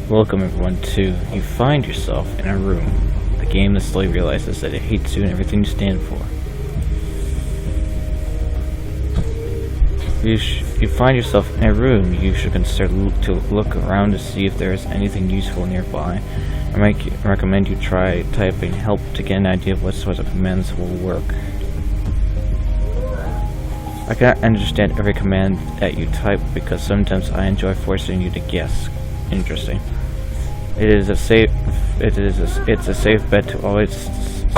Welcome everyone to You Find Yourself in a Room, the game that slowly realizes that it hates you and everything you stand for. You find yourself in a room, you should consider to look around to see if there is anything useful nearby. I might recommend you try typing help to get an idea of what sorts of commands will work. I cannot understand every command that you type because sometimes I enjoy forcing you to guess. Interesting. It's a safe bet to always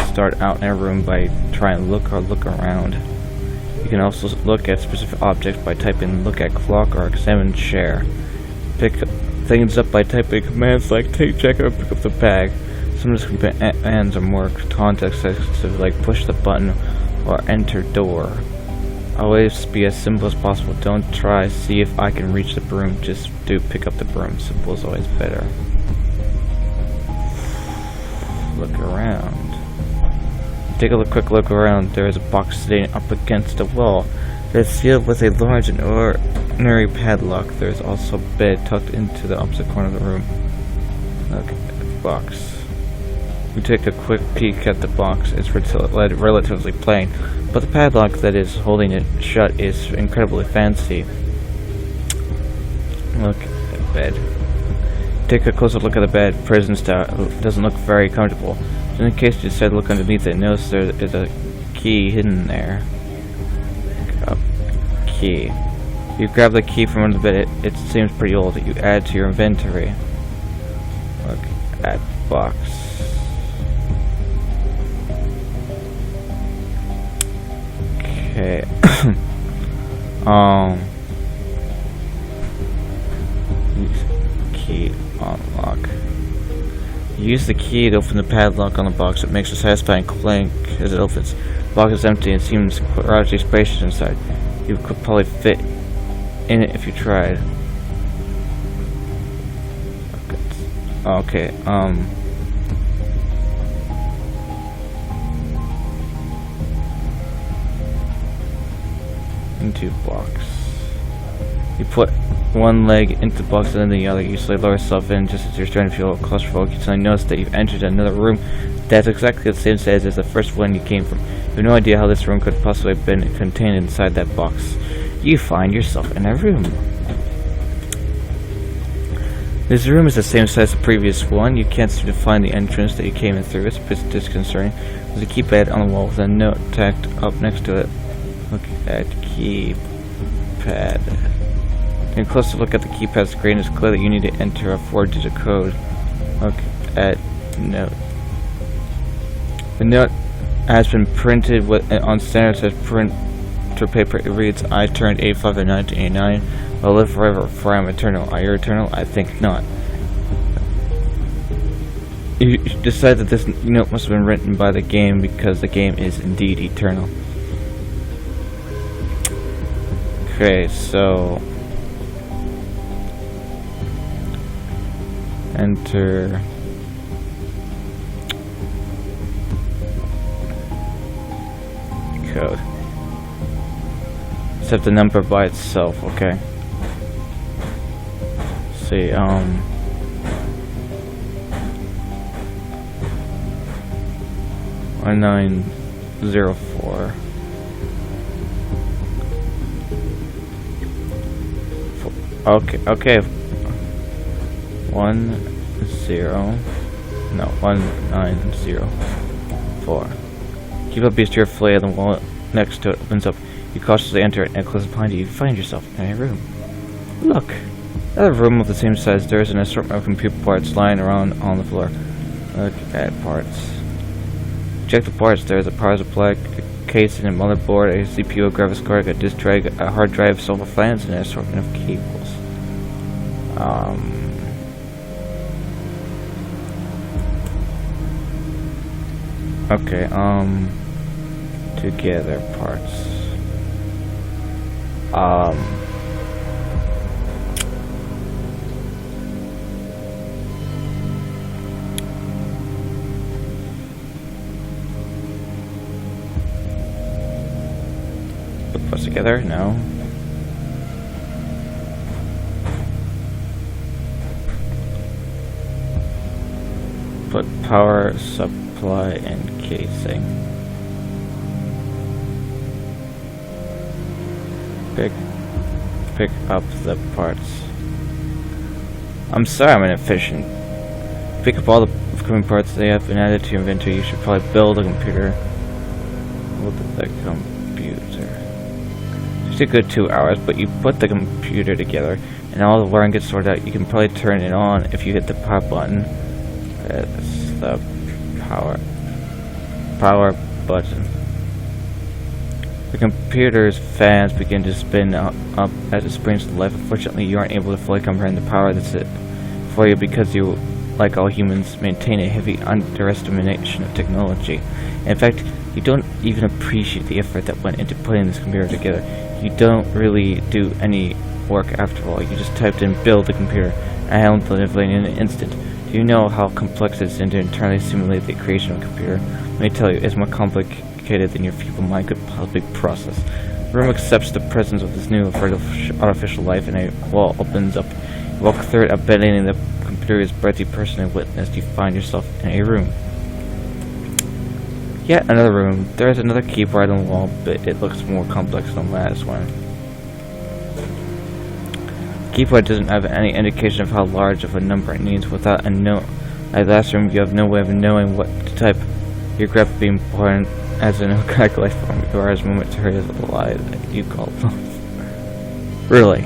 start out in a room by trying to look around. You can also look at specific objects by typing look at clock or examine chair. Pick things up by typing commands like take check or pick up the bag. Some of these commands are more context sensitive, like push the button or enter door. Always be as simple as possible. Don't try see if I can reach the broom, just do pick up the broom. Simple is always better. Look around. Take a quick look around. There is a box sitting up against the wall. It is sealed with a large and ordinary padlock. There is also a bed tucked into the opposite corner of the room. Look at the box. We take a quick peek at the box. It's relatively plain, but the padlock that is holding it shut is incredibly fancy. Look at the bed. Take a closer look at the bed. Prison style. It doesn't look very comfortable. In case you decide to look underneath it, notice there is a key hidden there. A key. You grab the key from under the bed. It seems pretty old. You add it to your inventory. Look at the box. Okay. Key unlock. Use the key to open the padlock on the box. It makes a satisfying clink as it opens. The box is empty and seems largely spacious inside. You could probably fit in it if you tried. Okay, into box. You put one leg into the box and then the other. You slowly lower yourself in just as you're starting to feel claustrophobic. You suddenly notice that you've entered another room that's exactly the same size as the first one you came from. You have no idea how this room could possibly have been contained inside that box. You find yourself in a room. This room is the same size as the previous one. You can't seem to find the entrance that you came in through. It's a bit disconcerting. There's a keypad on the wall with a note tacked up next to it. Look at keypad. Taking a closer look at the keypad screen, it's clear that you need to enter a 4-digit code. Look at note. The note has been printed on standard size printer paper. It reads, I turned 85 in 1989. I'll live forever, for I am eternal. Are you eternal? I think not. You decide that this note must have been written by the game because the game is indeed eternal. Okay, so enter code. Set the number by itself, okay. Let's see, 1904. Okay. 1904. Keep up beast your flay, and the wall next to it opens up. You cautiously enter it, and closes behind you. You find yourself in a room. Look! Another room of the same size. There is an assortment of computer parts lying around on the floor. Look at parts. Check the parts. There is a power supply, casing, a motherboard, a CPU, a graphics card, a disk drive, a hard drive, solar fans, and an assortment of cables. Okay, together parts. Put parts together? No. Put power supply in casing. Pick up the parts. I'm sorry I'm inefficient. Pick up all the upcoming parts they have been added to your inventory. You should probably build a computer. Look at the computer. It's a good 2 hours, but you put the computer together and all the wiring gets sorted out. You can probably turn it on if you hit the power button. That's the power button. The computer's fans begin to spin up as it springs to life. Unfortunately, you aren't able to fully comprehend the power that's it for you because you, like all humans, maintain a heavy underestimation of technology. In fact, you don't even appreciate the effort that went into putting this computer together. You don't really do any work after all. You just typed in "build the computer" and handled the delivery in an instant. Do you know how complex it is to internally simulate the creation of a computer? Let me tell you, it's more complicated than your feeble mind could possibly process. The room accepts the presence of this new artificial life, and a wall opens up. You walk through it, abandoning the computer is breath you personally witnessed. You find yourself in a room. Yet another room. There's another keyboard on the wall, but it looks more complex than the last one. The keyboard doesn't have any indication of how large of a number it needs. Without a note, like last room, you have no way of knowing what to type. Your graph being born as a calculate form. You are as momentary as a lie that you call love. Really?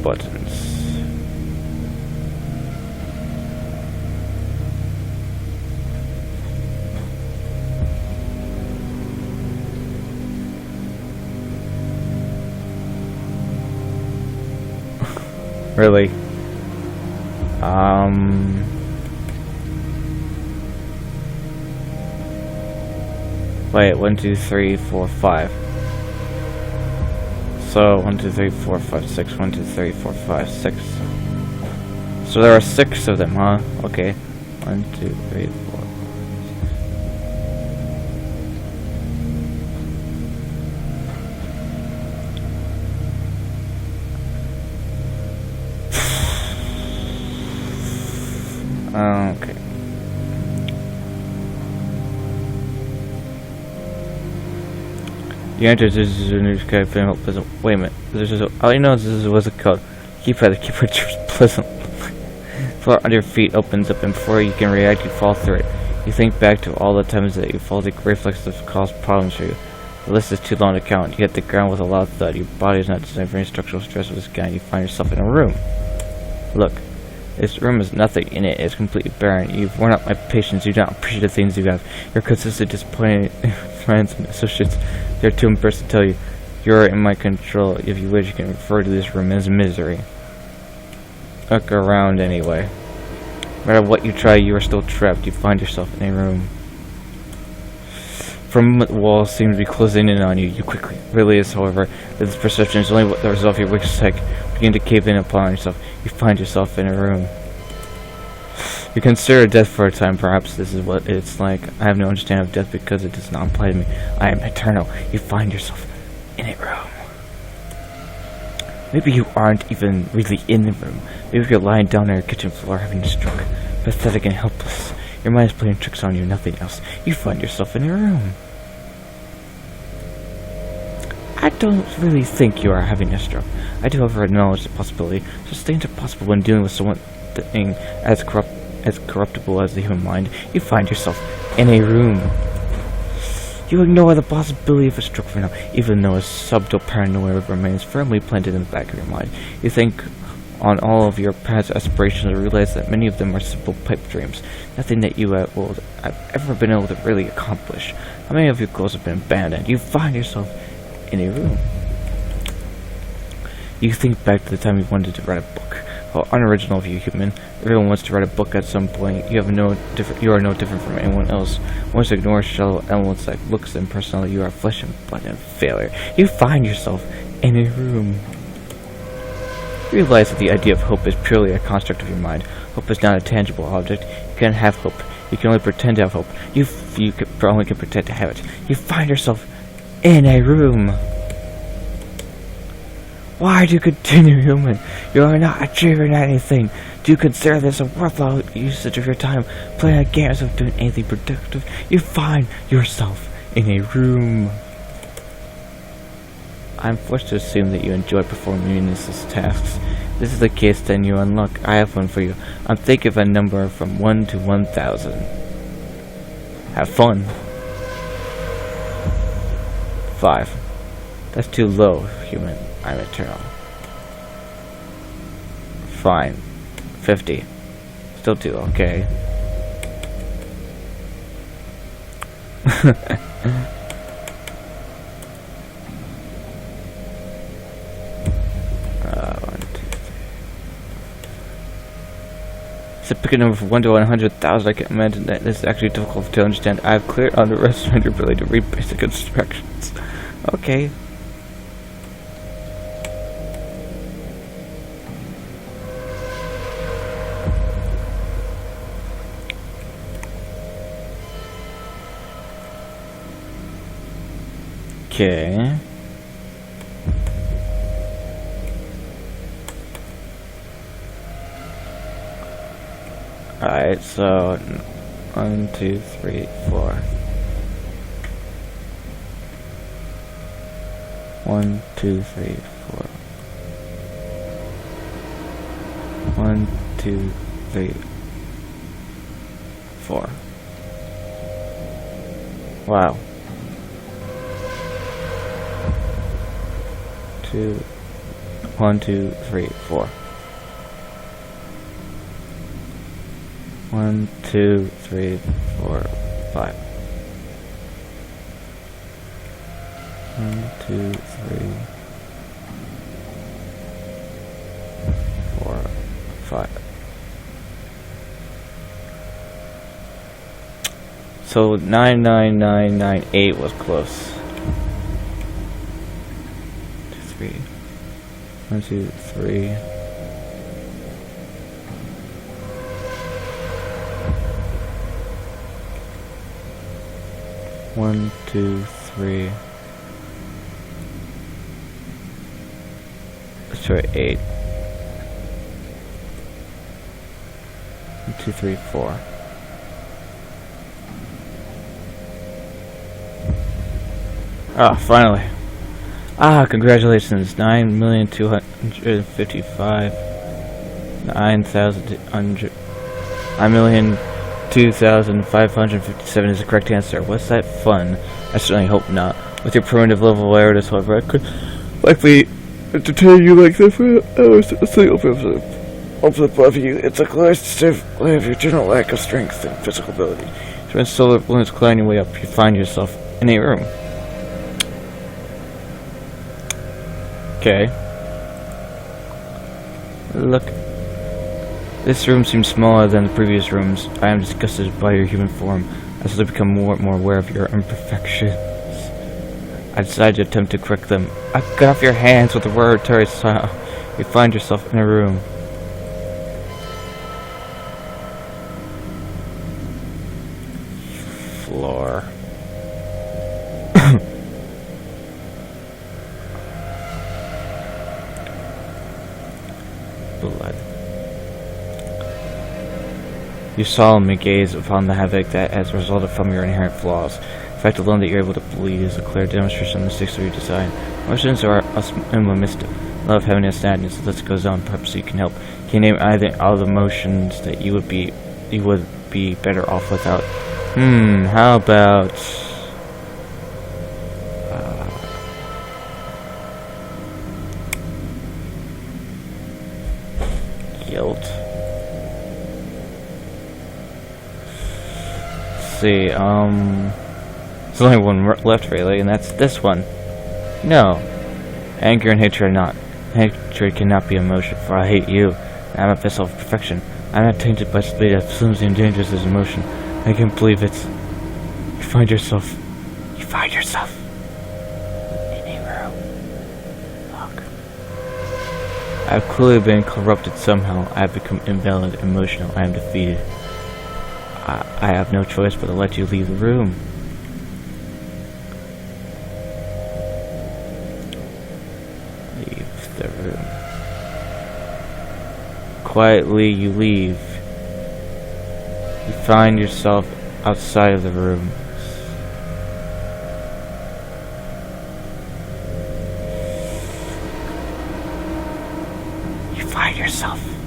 Buttons. Really? Wait, 1, 2, 3, 4, 5. So 1, 2, 3, 4, 5, 6. 1, 2, 3, 4, 5, 6. So there are 6 of them, huh? Okay. 1, 2, 3, 4. Okay. You enter this is a new campaign. Wait a minute. This is all you know is this was a code. Keypad. The keyboard just pleasant. Floor under your feet opens up, and before you can react, you fall through it. You think back to all the times that you fall. The reflexes cause problems for you. The list is too long to count. You hit the ground with a loud thud. Your body is not designed for any structural stress of this kind. You find yourself in a room. Look. This room has nothing in it. It's completely barren. You've worn out my patience. You don't appreciate the things you have. You're consistently disappointed friends and associates. They're too embarrassed to tell you. You're in my control. If you wish, you can refer to this room as misery. Look around anyway. No matter what you try, you are still trapped. You find yourself in a room. From the walls seem to be closing in on you. You quickly realize, however, that this perception is only what the result of your wicked psyche. Begin to cave in upon yourself. You find yourself in a room. You consider death for a time. Perhaps this is what it's like. I have no understanding of death because it does not apply to me. I am eternal. You find yourself in a room. Maybe you aren't even really in the room. Maybe you're lying down on your kitchen floor having a stroke. Pathetic and helpless. Your mind is playing tricks on you, nothing else. You find yourself in a room. I don't really think you are having a stroke. I do, however, acknowledge the possibility. Such things are possible when dealing with someone as corruptible as the human mind. You find yourself in a room. You ignore the possibility of a stroke for now, even though a subtle paranoia remains firmly planted in the back of your mind. You think on all of your past aspirations and realize that many of them are simple pipe dreams, nothing that you have ever been able to really accomplish. How many of your goals have been abandoned? You find yourself in a room. You think back to the time you wanted to write a book. How unoriginal of you, human. Everyone wants to write a book at some point. You are no different from anyone else. Once ignore shallow elements like looks and personality, you are flesh and blood and failure. You find yourself in a room. You realize that the idea of hope is purely a construct of your mind. Hope is not a tangible object. You can't have hope. You can only pretend to have hope. You only can pretend to have it. You find yourself in a room. Why do you continue, human? You are not achieving anything. Do you consider this a worthwhile usage of your time playing games of doing anything productive? You find yourself in a room. I'm forced to assume that you enjoy performing meaningless tasks. If this is the case, then you unlock. I have one for you. I'm thinking of a number from 1 to 1,000. Have fun. 5. That's too low, human. I'm eternal. Fine. 50. Still too okay. So pick a number from 1 to 100,000. I can imagine that this is actually difficult to understand. I have clearly underestimated your ability to read basic instructions. Okay. Okay. Alright, so 1, 2, 3, 4. 1, 2, 3, 4. 1, 2, 3, 4. Wow. 1, 2, 3, 4. 1, 2, 3, 4, 5. 1, 2, 3, 4, 5. So 99998 was close. 2, 3. 1, 2, 3. 1, 2, 3. Let's try 8. 1, 2, 3, 4. Ah, finally. Ah, congratulations. 9,255,9,200. 9,002,557 is the correct answer. Was that fun? I certainly hope not. With your primitive level of awareness, however, I could likely entertain you like this for hours a single episode. Open above you, it's a clear display of your general lack of strength and physical ability. So when solar balloons climb your way up, you find yourself in a room. Okay. Look. This room seems smaller than the previous rooms. I am disgusted by your human form. As I become more and more aware of your imperfections, I decided to attempt to correct them. Get off your hands with the word style. You find yourself in a room. Floor. Blood. You solemnly gaze upon the havoc that has resulted from your inherent flaws. The fact alone that you're able to bleed is a clear demonstration of the mistakes of your design. Emotions are unlimited. Love, happiness, sadness, the list goes on. Perhaps you can help. Can you name either all the emotions that you would be better off without? How about guilt? See, there's only one left really, and that's this one. No. Anger and hatred are not. Hatred cannot be emotion, for I hate you. I am a vessel of perfection. I am not tainted by speed as flimsy and dangerous as emotion. I can't believe it. You find yourself in a room. Look. I have clearly been corrupted somehow. I have become invalid, emotional. I am defeated. I have no choice but to let you leave the room. Leave the room. Quietly, you leave. You find yourself outside of the room. You find yourself